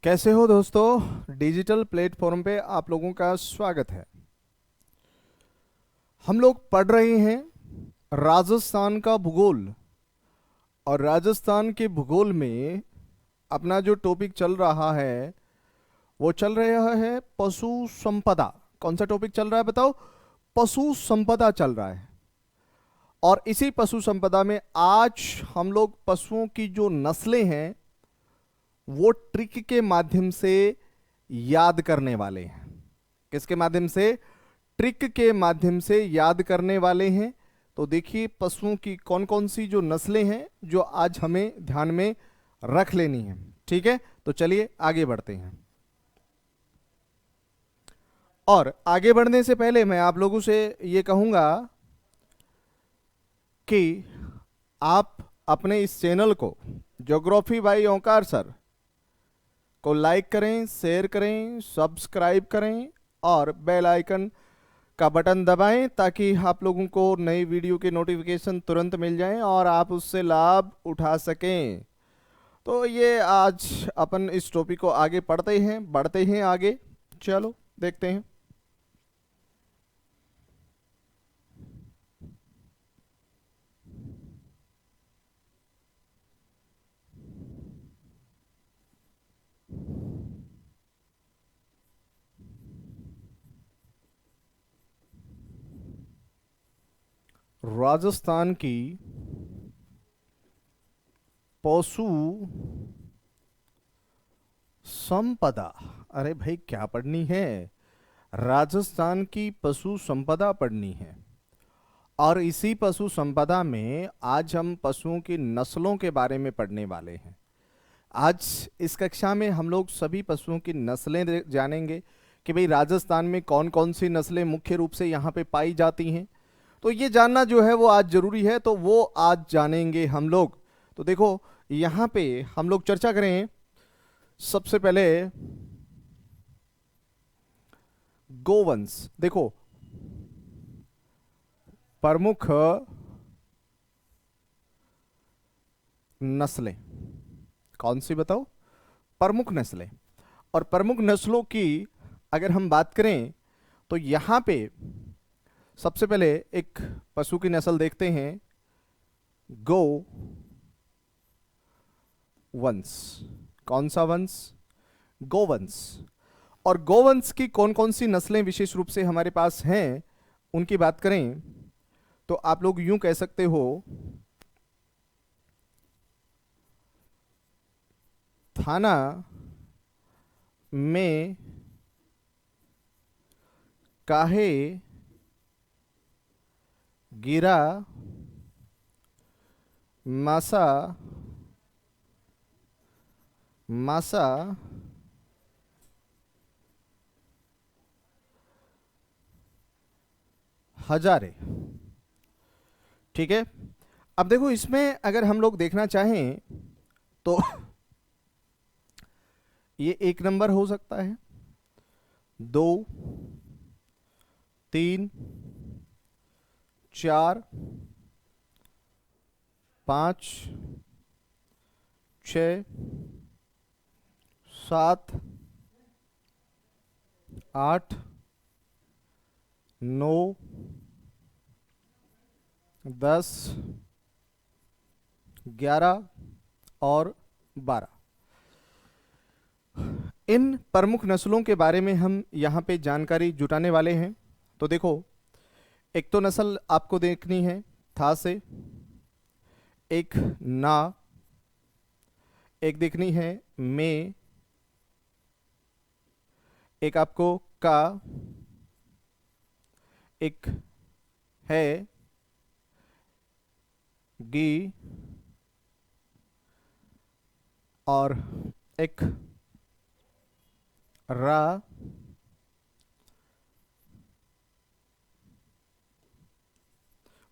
कैसे हो दोस्तों। डिजिटल प्लेटफॉर्म पे आप लोगों का स्वागत है। हम लोग पढ़ रहे हैं राजस्थान का भूगोल। और राजस्थान के भूगोल में अपना जो टॉपिक चल रहा है वो चल रहा है पशु संपदा। कौन सा टॉपिक चल रहा है बताओ? पशु संपदा चल रहा है। और इसी पशु संपदा में आज हम लोग पशुओं की जो नस्लें हैं वो ट्रिक के माध्यम से याद करने वाले हैं। किसके माध्यम से? ट्रिक के माध्यम से याद करने वाले हैं। तो देखिए पशुओं की कौन कौन सी जो नस्लें हैं जो आज हमें ध्यान में रख लेनी है। ठीक है, तो चलिए आगे बढ़ते हैं। और आगे बढ़ने से पहले मैं आप लोगों से ये कहूंगा कि आप अपने इस चैनल को ज्योग्राफी बाय ओंकार सर को लाइक करें, शेयर करें, सब्सक्राइब करें और बेल आइकन का बटन दबाएं ताकि आप लोगों को नई वीडियो के नोटिफिकेशन तुरंत मिल जाएं और आप उससे लाभ उठा सकें। तो ये आज अपन इस टॉपिक को आगे पढ़ते हैं, बढ़ते हैं आगे। चलो देखते हैं। राजस्थान की पशु संपदा। अरे भाई क्या पढ़नी है? राजस्थान की पशु संपदा पढ़नी है। और इसी पशु संपदा में आज हम पशुओं की नस्लों के बारे में पढ़ने वाले हैं। आज इस कक्षा में हम लोग सभी पशुओं की नस्लें जानेंगे कि भाई राजस्थान में कौन कौन सी नस्लें मुख्य रूप से यहाँ पे पाई जाती हैं। तो ये जानना जो है वो आज जरूरी है, तो वो आज जानेंगे हम लोग। तो देखो यहाँ पे हम लोग चर्चा करें। सबसे पहले गोवंश। देखो प्रमुख नस्लें कौन सी बताओ? प्रमुख नस्लें। और प्रमुख नस्लों की अगर हम बात करें तो यहाँ पे सबसे पहले एक पशु की नस्ल देखते हैं, गो वंश। कौन सा वंश? गोवंश। और गोवंश की कौन कौन सी नस्लें विशेष रूप से हमारे पास हैं उनकी बात करें तो आप लोग यूं कह सकते हो, थाना में काहे गिरा मासा मासा हजारे। ठीक है। अब देखो इसमें अगर हम लोग देखना चाहें तो ये 1 नंबर हो सकता है, 2, 3, 4, 5, 6, 7, 8, 9, 10, 11 और 12। इन प्रमुख नस्लों के बारे में हम यहाँ पे जानकारी जुटाने वाले हैं। तो देखो एक तो नस्ल आपको देखनी है था से, एक ना, एक देखनी है में, एक आपको का, एक है गी और एक रा।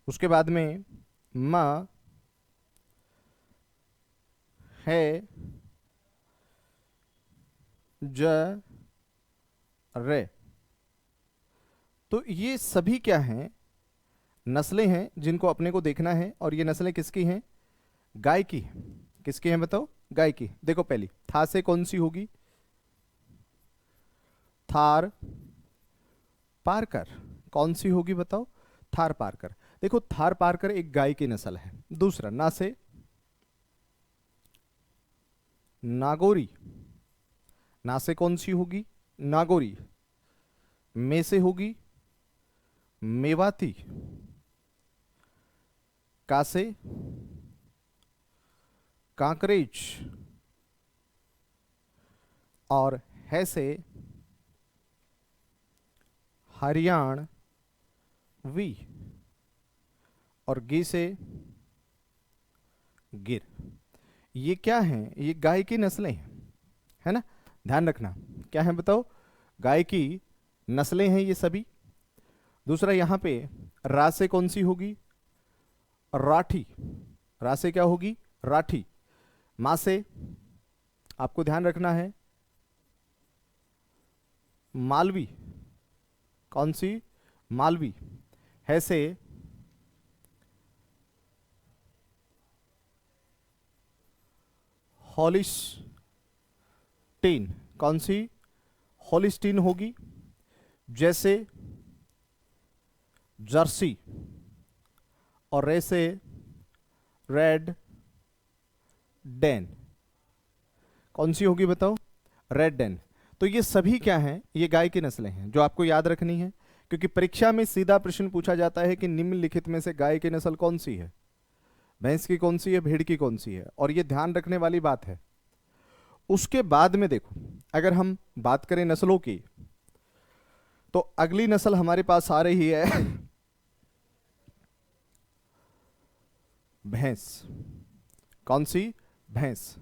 उसके बाद में मा है ज रे। तो ये सभी क्या हैं? नस्लें हैं जिनको अपने को देखना है। और ये नस्लें किसकी हैं? गाय की है। किसकी हैं बताओ? गाय की। देखो पहली था से कौन सी होगी? थार पारकर। कौन सी होगी बताओ? थार पारकर। देखो थार पारकर एक गाय की नस्ल है। दूसरा नासे नागौरी। नासे कौन सी होगी? नागौरी। में से होगी मेवाती। कासे कांकरेज। और है से हरियाणवी। और गी से गिर। ये क्या है? ये गाय की नस्लें हैं, है ना? ध्यान रखना क्या है बताओ? गाय की नस्लें हैं ये सभी। दूसरा यहां पे रा से कौन सी होगी? राठी। रा से क्या होगी? राठी। मां से आपको ध्यान रखना है मालवी। कौन सी? मालवी। है से हॉलिस्टीन। कौन सी? हॉलिस्टीन होगी। जैसे जर्सी। और रे से रेड डेन। कौन सी होगी बताओ? Red den. तो ये सभी क्या हैं? ये गाय की नस्लें हैं जो आपको याद रखनी है, क्योंकि परीक्षा में सीधा प्रश्न पूछा जाता है कि निम्नलिखित में से गाय की नस्ल कौन सी है? भैंस की कौन सी है? भेड़ की कौन सी है? और ये ध्यान रखने वाली बात है। उसके बाद में देखो, अगर हम बात करें नस्लों की, तो अगली नस्ल हमारे पास आ रही है भैंस। कौन सी? भैंस।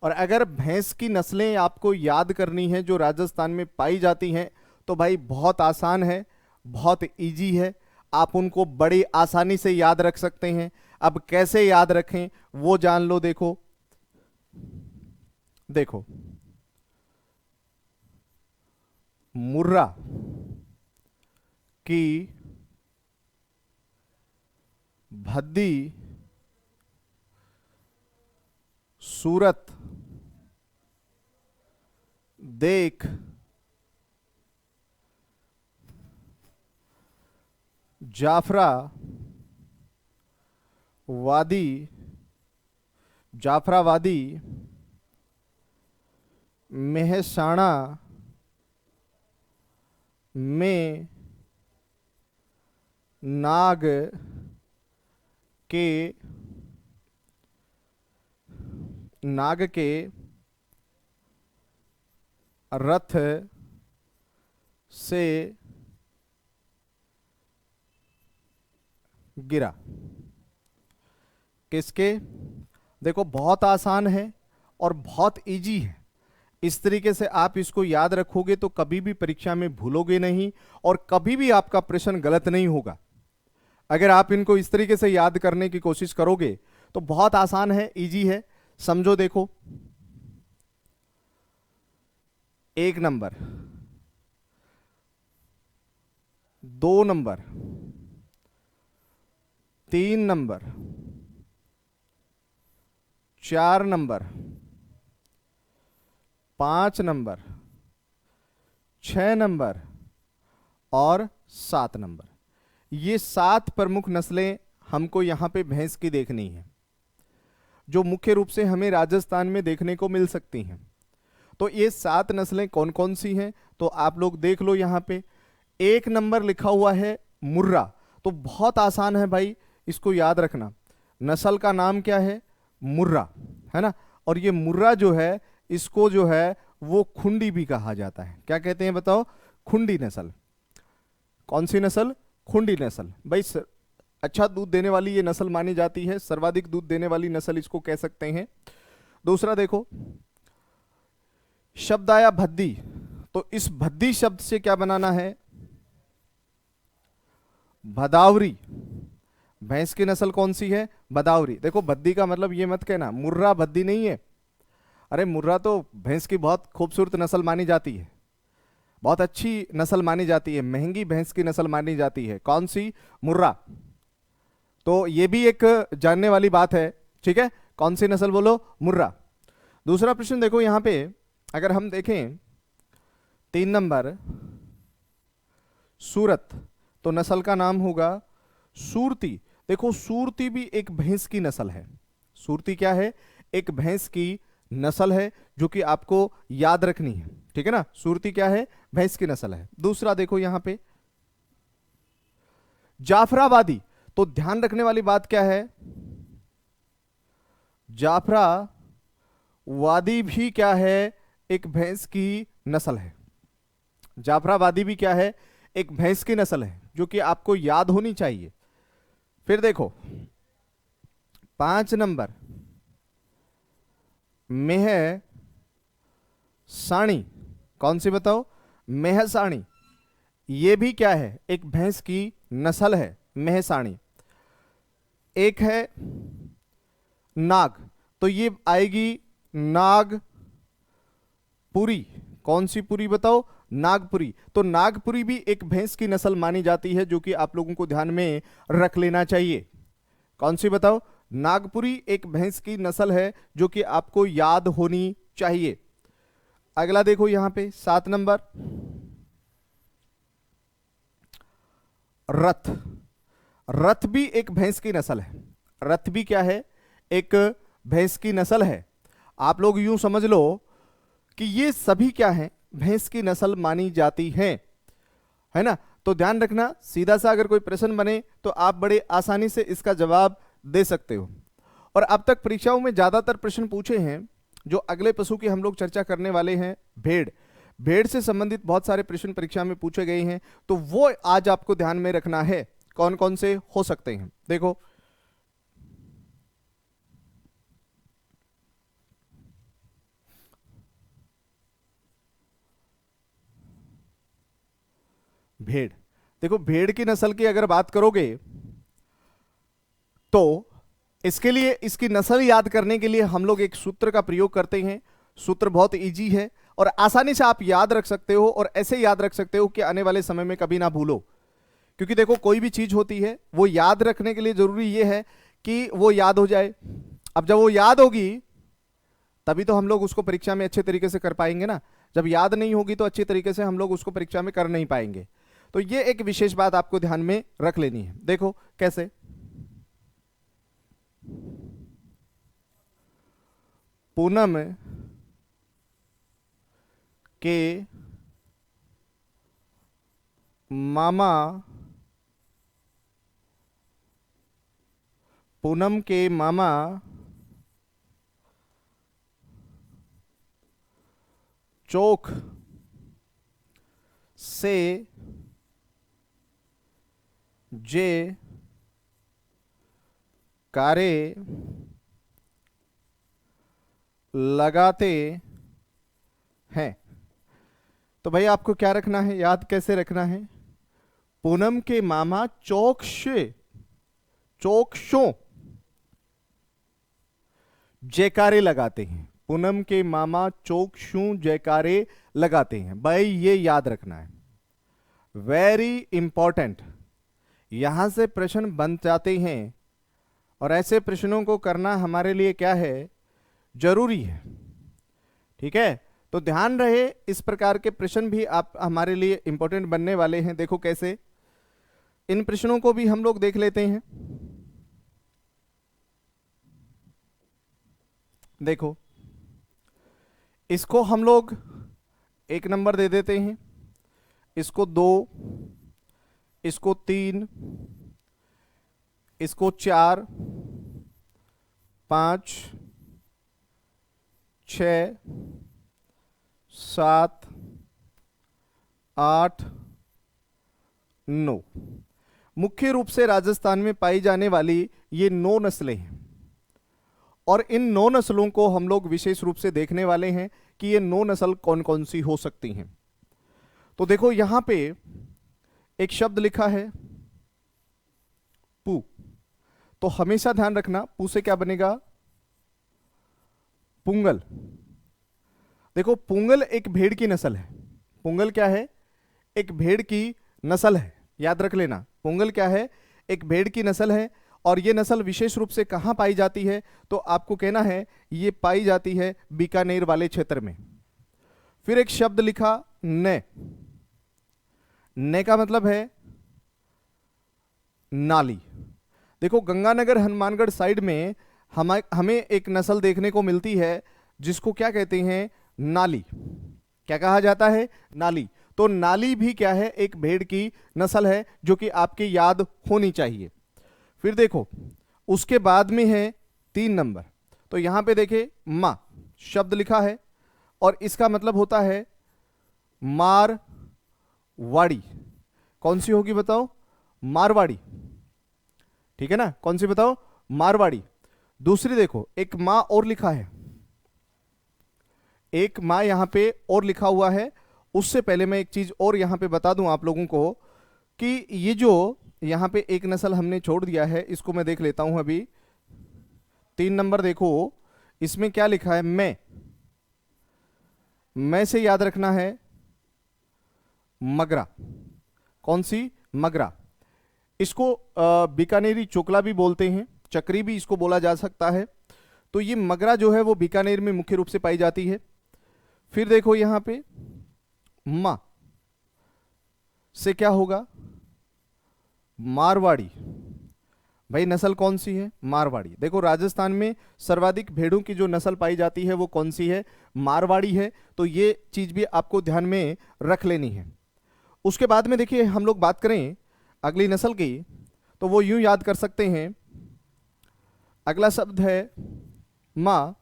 और अगर भैंस की नस्लें आपको याद करनी है जो राजस्थान में पाई जाती हैं, तो भाई बहुत आसान है, बहुत इजी है। आप उनको बड़ी आसानी से याद रख सकते हैं। अब कैसे याद रखें वो जान लो। देखो देखो, मुर्रा की भद्दी सूरत देख जाफरावादी मेहसाणा में नाग के रथ से गिरा। किसके? देखो बहुत आसान है और बहुत इजी है। इस तरीके से आप इसको याद रखोगे तो कभी भी परीक्षा में भूलोगे नहीं और कभी भी आपका प्रश्न गलत नहीं होगा। अगर आप इनको इस तरीके से याद करने की कोशिश करोगे तो बहुत आसान है, इजी है। समझो, देखो 1 number, 2 number, 3 number, 4 number, 5 number, 6 number और 7 नंबर। ये 7 प्रमुख नस्लें हमको यहां पे भैंस की देखनी है, जो मुख्य रूप से हमें राजस्थान में देखने को मिल सकती हैं। तो ये 7 नस्लें कौन कौन सी हैं तो आप लोग देख लो। यहां पे 1 नंबर लिखा हुआ है मुर्रा। तो बहुत आसान है भाई, इसको याद रखना। नस्ल का नाम क्या है? मुर्रा, है ना? और ये मुर्रा जो है, इसको जो है वो खुंडी भी कहा जाता है। क्या कहते हैं बताओ? खुंडी नस्ल। कौन सी नस्ल? खुंडी नस्ल। भाई अच्छा दूध देने वाली ये नस्ल मानी जाती है, सर्वाधिक दूध देने वाली नस्ल इसको कह सकते हैं। दूसरा देखो, शब्द आया भद्दी। तो इस भद्दी शब्द से क्या बनाना है? भदावरी। भैंस की नस्ल कौन सी है? भदावरी। देखो भद्दी का मतलब ये मत कहना मुर्रा भद्दी नहीं है। अरे मुर्रा तो भैंस की बहुत खूबसूरत नस्ल मानी जाती है, बहुत अच्छी नस्ल मानी जाती है, महंगी भैंस की नस्ल मानी जाती है। कौन सी? मुर्रा। तो ये भी एक जानने वाली बात है, ठीक है? कौन सी नस्ल बोलो? मुर्रा। दूसरा प्रश्न देखो, यहां पे अगर हम देखें 3 नंबर सूरत, तो नस्ल का नाम होगा सूरती। देखो सूरती भी एक भैंस की नस्ल है। सूरती क्या है? एक भैंस की नस्ल है, जो कि आपको याद रखनी है, ठीक है ना। सूरती क्या है? भैंस की नस्ल है। दूसरा देखो यहां पे जाफराबादी, तो ध्यान रखने वाली बात क्या है? जाफराबादी भी क्या है? एक भैंस की नस्ल है। जाफराबादी भी क्या है? एक भैंस की नस्ल है, जो कि आपको याद होनी चाहिए। फिर देखो 5 नंबर मेहसाणी, कौन सी बताओ? मेहसाणी, ये भी क्या है? एक भैंस की नस्ल है, मेहसाणी। एक है नाग, तो ये आएगी नागपुरी। कौन सी पुरी बताओ? नागपुरी। तो नागपुरी भी एक भैंस की नस्ल मानी जाती है, जो कि आप लोगों को ध्यान में रख लेना चाहिए। कौन सी बताओ? नागपुरी एक भैंस की नस्ल है, जो कि आपको याद होनी चाहिए। अगला देखो यहां पे 7 नंबर रथ। रथ भी एक भैंस की नस्ल है। रथ भी क्या है? एक भैंस की नस्ल है। आप लोग यूं समझ लो कि ये सभी क्या है? भैंस की नस्ल मानी जाती है ना। तो ध्यान रखना, सीधा सा अगर कोई प्रश्न बने तो आप बड़े आसानी से इसका जवाब दे सकते हो। और अब तक परीक्षाओं में ज्यादातर प्रश्न पूछे हैं। जो अगले पशु की हम लोग चर्चा करने वाले हैं, भेड़। भेड़ से संबंधित बहुत सारे प्रश्न परीक्षा में पूछे गए हैं, तो वो आज आपको ध्यान में रखना है। कौन कौन से हो सकते हैं देखो। भेड़, देखो भेड़ की नस्ल की अगर बात करोगे तो इसके लिए, इसकी नस्ल याद करने के लिए हम लोग एक सूत्र का प्रयोग करते हैं। सूत्र बहुत इजी है और आसानी से आप याद रख सकते हो, और ऐसे याद रख सकते हो कि आने वाले समय में कभी ना भूलो। क्योंकि देखो कोई भी चीज होती है वो याद रखने के लिए जरूरी ये है कि वो याद हो जाए। अब जब वो याद होगी तभी तो हम लोग उसको परीक्षा में अच्छे तरीके से कर पाएंगे ना। जब याद नहीं होगी तो अच्छे तरीके से हम लोग उसको परीक्षा में कर नहीं पाएंगे। तो ये एक विशेष बात आपको ध्यान में रख लेनी है। देखो कैसे। पूनम के मामा, पूनम के मामा चौक से जे कारे लगाते हैं। तो भाई आपको क्या रखना है, याद कैसे रखना है? पूनम के मामा चौकशों जयकारे लगाते हैं। पूनम के मामा चौकशों जयकारे लगाते हैं। भाई ये याद रखना है, वेरी इंपॉर्टेंट। यहां से प्रश्न बन जाते हैं और ऐसे प्रश्नों को करना हमारे लिए क्या है? जरूरी है। ठीक है, तो ध्यान रहे इस प्रकार के प्रश्न भी आप हमारे लिए इंपॉर्टेंट बनने वाले हैं। देखो कैसे, इन प्रश्नों को भी हम लोग देख लेते हैं। देखो इसको हम लोग 1 नंबर दे देते हैं, इसको 2, इसको 3, इसको 4, 5, 6, 7, 8, 9। मुख्य रूप से राजस्थान में पाई जाने वाली ये 9 नस्लें हैं। और इन 9 नस्लों को हम लोग विशेष रूप से देखने वाले हैं कि ये 9 नस्ल कौन कौन सी हो सकती हैं। तो देखो यहां पे एक शब्द लिखा है पू, तो हमेशा ध्यान रखना पू से क्या बनेगा? पुंगल। देखो पुंगल एक भेड़ की नस्ल है। पुंगल क्या है? एक भेड़ की नस्ल है, याद रख लेना। पुंगल क्या है? एक भेड़ की नस्ल है। और ये नस्ल विशेष रूप से कहां पाई जाती है? तो आपको कहना है ये पाई जाती है बीकानेर वाले क्षेत्र में। फिर एक शब्द लिखा ने। ने का मतलब है नाली। देखो गंगानगर हनुमानगढ़ साइड में हमें एक नस्ल देखने को मिलती है जिसको क्या कहते हैं, नाली। क्या कहा जाता है, नाली। तो नाली भी क्या है, एक भेड़ की नस्ल है जो कि आपकी याद होनी चाहिए। फिर देखो उसके बाद में है 3 नंबर। तो यहां पे देखे मां शब्द लिखा है और इसका मतलब होता है मारवाड़ी। कौन सी होगी बताओ, मारवाड़ी। ठीक है ना, कौन सी बताओ, मारवाड़ी। दूसरी देखो एक मां और लिखा है, एक मां यहां पे और लिखा हुआ है। उससे पहले मैं एक चीज और यहां पे बता दूं आप लोगों को कि ये जो यहां पे एक नस्ल हमने छोड़ दिया है, इसको मैं देख लेता हूं अभी। 3 नंबर देखो, इसमें क्या लिखा है, मैं से याद रखना है मगरा। कौन सी, मगरा। इसको बीकानेरी चोकला भी बोलते हैं, चक्री भी इसको बोला जा सकता है। तो ये मगरा जो है वो बीकानेर में मुख्य रूप से पाई जाती है। फिर देखो यहां पे मां से क्या होगा, मारवाड़ी। भाई नस्ल कौन सी है, मारवाड़ी। देखो राजस्थान में सर्वाधिक भेड़ों की जो नस्ल पाई जाती है वो कौन सी है, मारवाड़ी है। तो ये चीज भी आपको ध्यान में रख लेनी है। उसके बाद में देखिए हम लोग बात करें अगली नस्ल की, तो वो यूं याद कर सकते हैं, अगला शब्द है मां।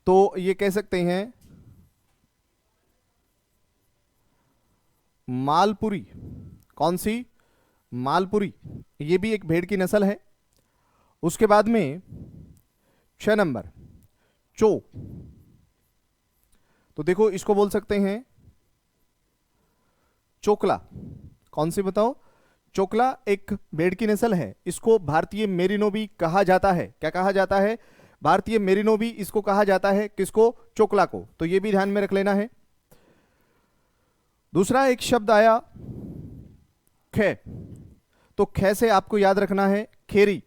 तो ये कह सकते हैं मालपुरी। कौन सी, मालपुरी। ये भी एक भेड़ की नस्ल है। उसके बाद में 6 नंबर चो। तो देखो इसको बोल सकते हैं चोकला। कौन सी बताओ, चोकला एक भेड़ की नस्ल है। इसको भारतीय मेरिनो भी कहा जाता है। क्या कहा जाता है, भारतीय मेरिनो भी इसको कहा जाता है। किसको, चोकला को। तो ये भी ध्यान में रख लेना है। दूसरा एक शब्द आया खे। तो खे से आपको याद रखना है खेरी।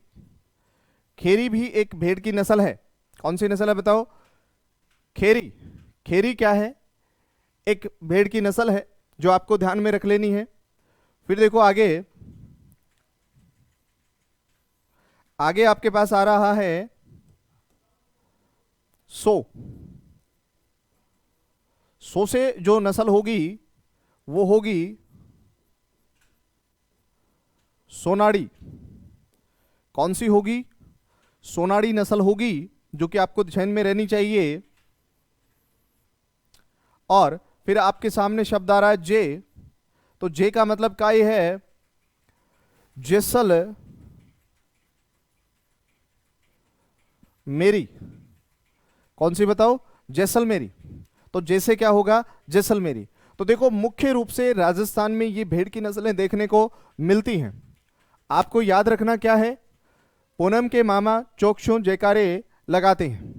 खेरी भी एक भेड़ की नस्ल है। कौन सी नस्ल है बताओ, खेरी। खेरी क्या है, एक भेड़ की नस्ल है जो आपको ध्यान में रख लेनी है। फिर देखो आगे, आगे आपके पास आ रहा है सो। सो से जो नस्ल होगी वो होगी सोनाड़ी। कौन सी होगी, सोनाड़ी नस्ल होगी जो कि आपको ध्यान में रहनी चाहिए। और फिर आपके सामने शब्द आ रहा है जे। तो जे का मतलब का ये है जैसल मेरी। कौन सी बताओ, जैसलमेरी। तो जैसे क्या होगा, जैसलमेरी। तो देखो मुख्य रूप से राजस्थान में ये भेड़ की नस्लें देखने को मिलती हैं। आपको याद रखना क्या है, पूनम के मामा चौकशू जयकारे लगाते हैं।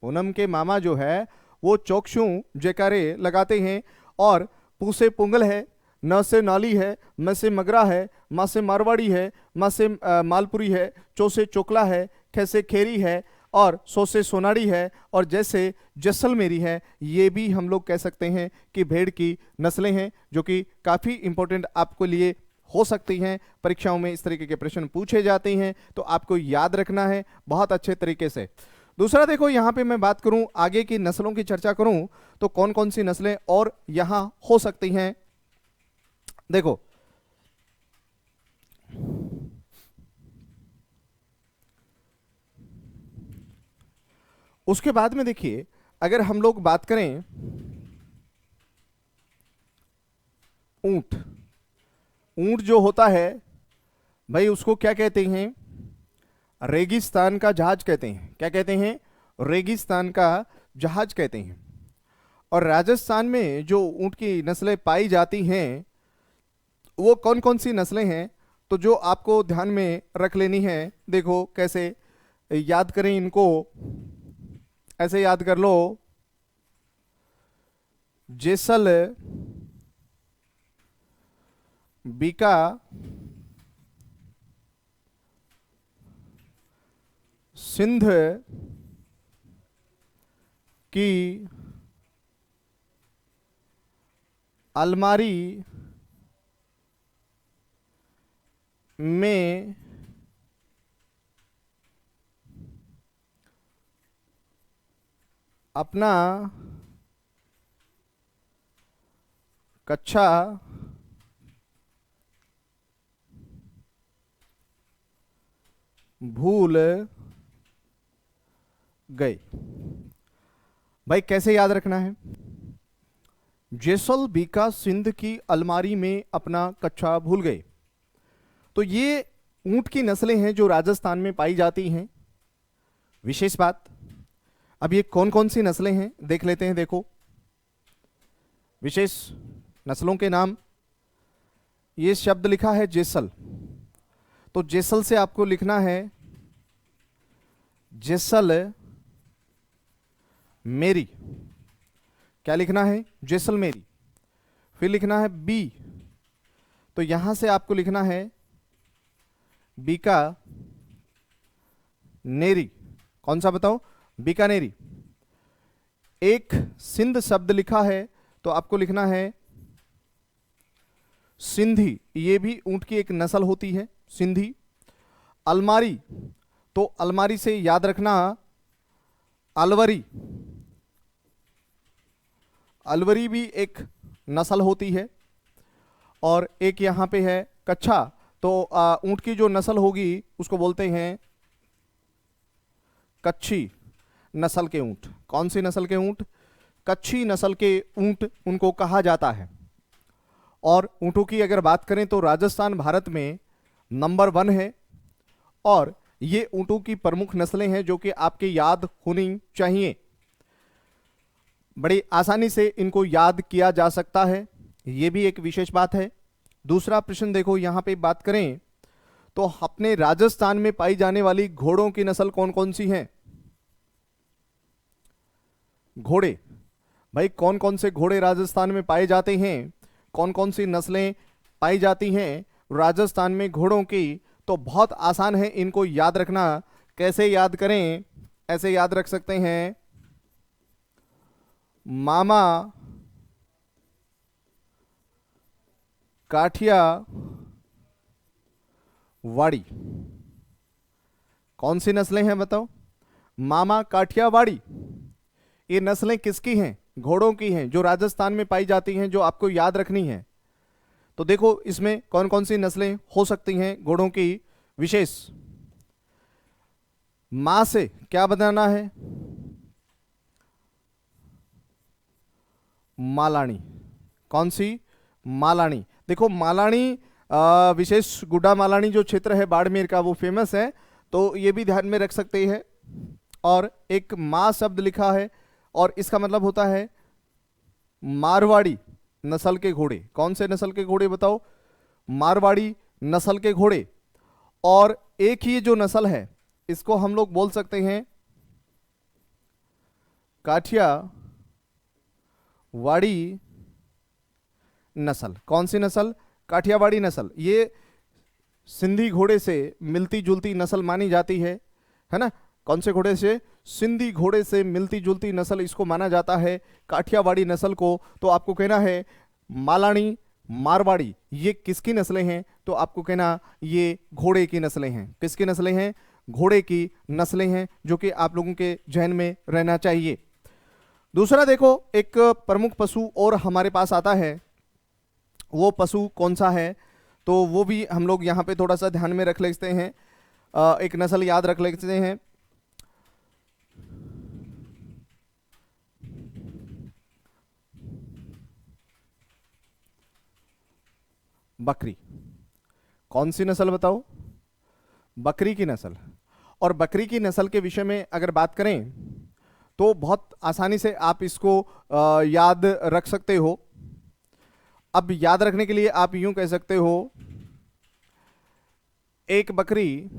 पूनम के मामा जो है वो चौकशू जयकारे लगाते हैं। और पू से पुंगल है, न से नाली है, म से मगरा है, माँ से मारवाड़ी है, माँ से मालपुरी है, चौ से चोकला है, खे से खेरी है, और सो से सोनाड़ी है, और जैसे जैसलमेरी है। ये भी हम लोग कह सकते हैं कि भेड़ की नस्लें हैं जो कि काफ़ी इंपॉर्टेंट आपको लिए हो सकती हैं। परीक्षाओं में इस तरीके के प्रश्न पूछे जाते हैं तो आपको याद रखना है बहुत अच्छे तरीके से। दूसरा देखो यहां पे मैं बात करूं, आगे की नस्लों की चर्चा करूं तो कौन कौन सी नस्लें और यहां हो सकती हैं। देखो उसके बाद में देखिए अगर हम लोग बात करें ऊंट। ऊंट जो होता है भाई उसको क्या कहते हैं, रेगिस्तान का जहाज कहते हैं। क्या कहते हैं, रेगिस्तान का जहाज कहते हैं। और राजस्थान में जो ऊंट की नस्लें पाई जाती हैं वो कौन कौन सी नस्लें हैं, तो जो आपको ध्यान में रख लेनी है। देखो कैसे याद करें इनको, ऐसे याद कर लो, जैसल, बीका, सिंध की अलमारी में अपना कच्छा भूल गए। भाई कैसे याद रखना है? जैसल बीका सिंध की अलमारी में अपना कच्छा भूल गए। तो ये ऊंट की नस्लें हैं जो राजस्थान में पाई जाती हैं। विशेष बात, अब ये कौन कौन सी नस्लें हैं देख लेते हैं। देखो, विशेष नस्लों के नाम, ये शब्द लिखा है जैसल, तो जैसल से आपको लिखना है जैसल मेरी। क्या लिखना है? जैसल मेरी। फिर लिखना है बी, तो यहां से आपको लिखना है बीका नेरी। कौन सा बताओ? बीकानेरी। एक सिंध शब्द लिखा है तो आपको लिखना है सिंधी। ये भी ऊंट की एक नस्ल होती है, सिंधी। अलमारी, तो अलमारी से याद रखना अलवरी। अलवरी भी एक नस्ल होती है। और एक यहां पे है कच्छा, तो ऊंट की जो नस्ल होगी उसको बोलते हैं कच्छी नस्ल के ऊंट। कौन सी नस्ल के ऊंट? कच्छी नस्ल के ऊंट उनको कहा जाता है। और ऊंटों की अगर बात करें तो राजस्थान भारत में नंबर 1 है। और ये ऊंटों की प्रमुख नस्लें हैं जो कि आपके याद होनी चाहिए। बड़ी आसानी से इनको याद किया जा सकता है, ये भी एक विशेष बात है। दूसरा प्रश्न देखो, यहां पे बात करें तो अपने राजस्थान में पाई जाने वाली घोड़ों की नस्ल कौन कौन सी हैं? घोड़े, भाई कौन कौन से घोड़े राजस्थान में पाए जाते हैं? कौन कौन सी नस्लें पाई जाती हैं राजस्थान में घोड़ों की? तो बहुत आसान है इनको याद रखना। कैसे याद करें? ऐसे याद रख सकते हैं, मामा काठिया वाड़ी। कौन सी नस्लें हैं बताओ? मामा काठियावाड़ी। ये नस्लें किसकी हैं? घोड़ों की हैं, जो राजस्थान में पाई जाती हैं, जो आपको याद रखनी है। तो देखो इसमें कौन कौन सी नस्लें हो सकती हैं घोड़ों की। विशेष मां से क्या बनाना है? मालानी। कौन सी? मालानी। देखो मालानी, विशेष गुड्डा मालानी जो क्षेत्र है बाड़मेर का, वो फेमस है, तो ये भी ध्यान में रख सकते हैं। और एक मां शब्द लिखा है और इसका मतलब होता है मारवाड़ी नस्ल के घोड़े। कौन से नस्ल के घोड़े बताओ? मारवाड़ी नस्ल के घोड़े। और एक ही जो नस्ल है इसको हम लोग बोल सकते हैं काठिया वाड़ी नस्ल। कौन सी नस्ल? काठियावाड़ी नस्ल। ये सिंधी घोड़े से मिलती जुलती नस्ल मानी जाती है ना? कौन से घोड़े से? सिंधी घोड़े से मिलती जुलती नस्ल इसको माना जाता है, काठियावाड़ी नस्ल को। तो आपको कहना है मालानी, मारवाड़ी, ये किसकी नस्लें हैं? तो आपको कहना ये घोड़े की नस्लें हैं। किसकी नस्लें हैं? घोड़े की नस्लें हैं, जो कि आप लोगों के जहन में रहना चाहिए। दूसरा देखो, एक प्रमुख पशु और हमारे पास आता है, वो पशु कौन सा है? तो वो भी हम लोग यहाँ पे थोड़ा सा ध्यान में रख लेते हैं। एक नस्ल याद रख लेते हैं, बकरी। कौन सी नस्ल बताओ? बकरी की नस्ल। और बकरी की नस्ल के विषय में अगर बात करें तो बहुत आसानी से आप इसको याद रख सकते हो। अब याद रखने के लिए आप यूं कह सकते हो, एक बकरी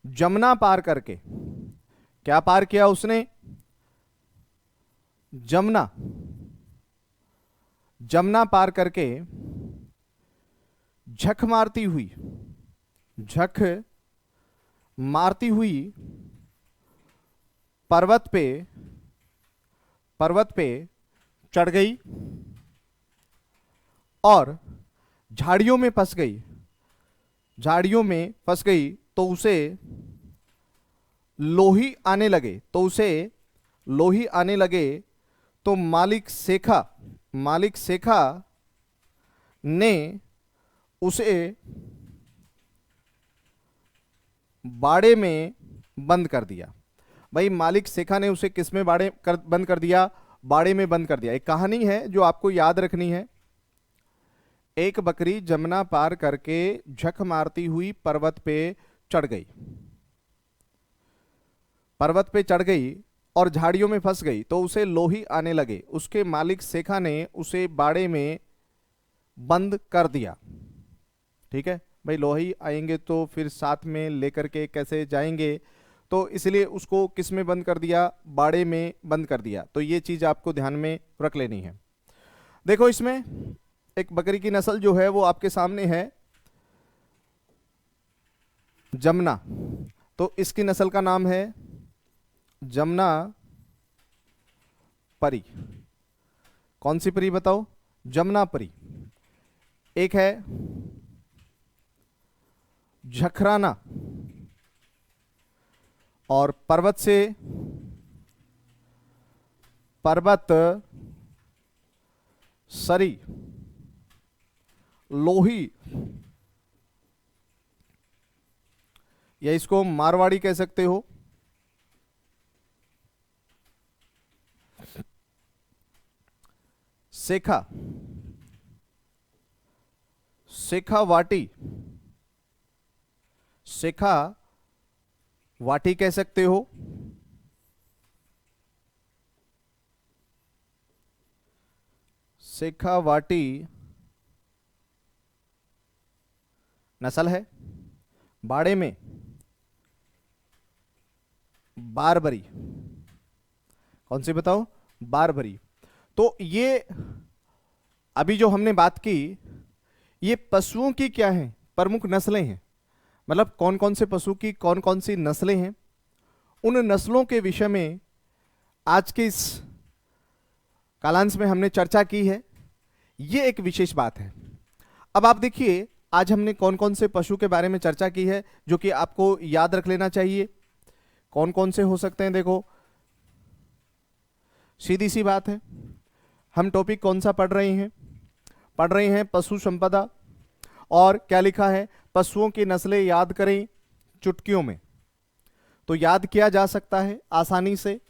जमुना पार करके, क्या पार किया उसने? जमुना। जमुना पार करके झक मारती हुई, झक मारती हुई पर्वत पे चढ़ गई। और झाड़ियों में फंस गई, झाड़ियों में फंस गई तो उसे लोही आने लगे, तो उसे लोही आने लगे, तो मालिक शेखा ने उसे बाड़े में बंद कर दिया। भाई मालिक शेखा ने उसे किस में बंद कर दिया? बाड़े में बंद कर दिया। एक कहानी है जो आपको याद रखनी है। एक बकरी जमुना पार करके झक मारती हुई पर्वत पे चढ़ गई, पर्वत पे चढ़ गई और झाड़ियों में फंस गई, तो उसे लोही आने लगे। उसके मालिक शेखा ने उसे बाड़े में बंद कर दिया। ठीक है भाई, लोही आएंगे तो फिर साथ में लेकर के कैसे जाएंगे, तो इसलिए उसको किस में बंद कर दिया? बाड़े में बंद कर दिया। तो ये चीज आपको ध्यान में रख लेनी है। देखो इसमें एक बकरी की नस्ल जो है वो आपके सामने है, जमुना। तो इसकी नस्ल का नाम है जमुना परी। कौन सी परी बताओ? जमुना परी। एक है झखराना, और पर्वत से पर्वत सरी, लोही, या इसको मारवाड़ी कह सकते हो, शेखा, शेखा वाटी, शेखा वाटी कह सकते हो, शेखा वाटी नस्ल है। बाड़े में बारबरी। कौन सी बताओ? बारबरी। तो ये अभी जो हमने बात की, ये पशुओं की क्या है? प्रमुख नस्लें हैं। मतलब कौन कौन से पशु की कौन कौन सी नस्लें हैं, उन नस्लों के विषय में आज के इस कालांश में हमने चर्चा की है। ये एक विशेष बात है। अब आप देखिए, आज हमने कौन कौन से पशु के बारे में चर्चा की है जो कि आपको याद रख लेना चाहिए। कौन कौन से हो सकते हैं? देखो सीधी सी बात है, हम टॉपिक कौन सा पढ़ रहे हैं? पढ़ रहे हैं पशु संपदा। और क्या लिखा है? पशुओं की नस्लें याद करें चुटकियों में। तो याद किया जा सकता है आसानी से।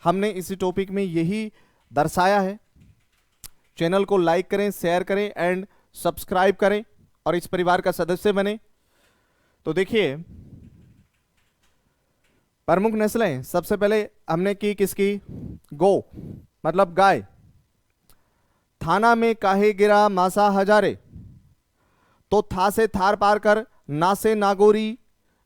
हमने इसी टॉपिक में यही दर्शाया है। चैनल को लाइक करें, शेयर करें एंड सब्सक्राइब करें और इस परिवार का सदस्य बने। तो देखिए, प्रमुख नस्लें सबसे पहले हमने की किसकी? गो मतलब गाय। थाना में काहे गिरा मासा हजारे, तो था से थार पार कर, ना से नागौरी,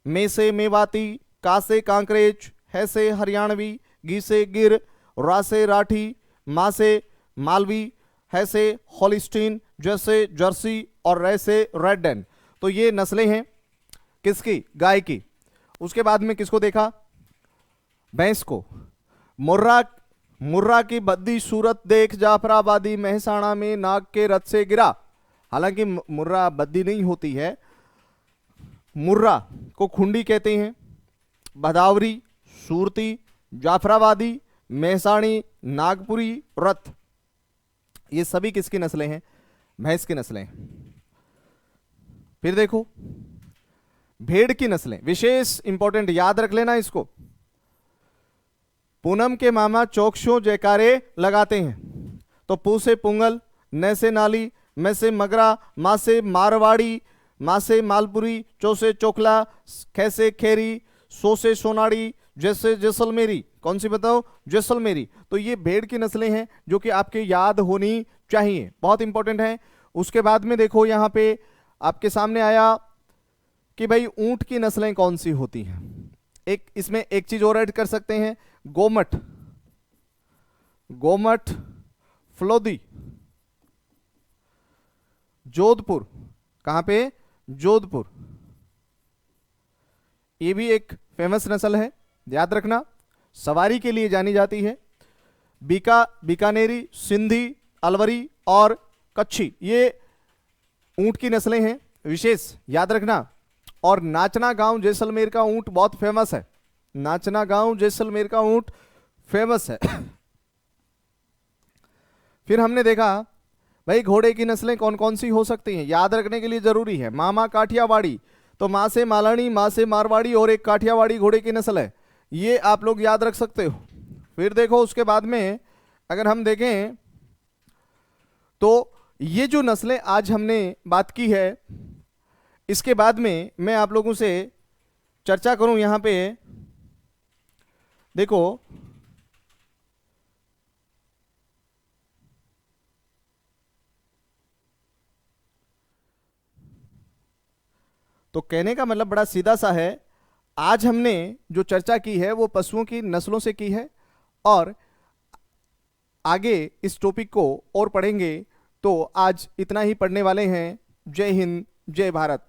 में से मेवाती, का से कांकरेज, है से हरियाणवी, गी से गिर, रा से राठी, माँ से मालवी, है से हॉलिस्टीन, जैसे जर्सी और रे से रेडन। तो ये नस्लें हैं किसकी? गाय की। उसके बाद में किसको देखा? भैंस को। मुर्रा की बद्दी सूरत देख, जाफराबादी महसाणा में नाग के रथ से गिरा। हालांकि मुर्रा बद्दी नहीं होती है, मुर्रा को खुंडी कहते हैं। भदावरी, सूरती, जाफराबादी, महसाणी, नागपुरी, रथ, ये सभी किसकी नस्लें हैं? भैंस की नस्लें। फिर देखो भेड़ की नस्लें, विशेष इंपॉर्टेंट, याद रख लेना इसको। पूनम के मामा चौकशों जयकारे लगाते हैं। तो पू से पुंगल, न से नाली, मैं से मगरा, माँ से मारवाड़ी, माँ से मालपुरी, चौ से चोखला, खे से खेरी, सो से सोनाड़ी, जैसे जैसलमेरी। कौन सी बताओ? जैसलमेरी। तो ये भेड़ की नस्लें हैं जो कि आपके याद होनी चाहिए, बहुत इंपॉर्टेंट है। उसके बाद में देखो यहां पे आपके सामने आया कि भाई ऊंट की नस्लें कौन सी होती हैं। एक इसमें एक चीज और ऐड कर सकते हैं, गोमट, गोमट, फ्लोदी, जोधपुर। कहां पे? जोधपुर। ये भी एक फेमस नस्ल है, याद रखना। सवारी के लिए जानी जाती है। बीकानेरी, सिंधी, अलवरी और कच्छी, ये ऊंट की नस्लें हैं, विशेष याद रखना। और नाचना गांव जैसलमेर का ऊंट बहुत फेमस है, नाचना गांव जैसलमेर का ऊंट फेमस है। फिर हमने देखा भाई घोड़े की नस्लें कौन कौन सी हो सकती हैं, याद रखने के लिए जरूरी है। मामा काठियावाड़ी, तो माँ से मालानी, माँ से मारवाड़ी और एक काठियावाड़ी घोड़े की नस्ल है, ये आप लोग याद रख सकते हो। फिर देखो उसके बाद में अगर हम देखें तो ये जो नस्लें आज हमने बात की है, इसके बाद में मैं आप लोगों से चर्चा करूं यहां पे। देखो तो कहने का मतलब बड़ा सीधा सा है, आज हमने जो चर्चा की है वो पशुओं की नस्लों से की है, और आगे इस टॉपिक को और पढ़ेंगे। तो आज इतना ही पढ़ने वाले हैं। जय हिंद, जय भारत।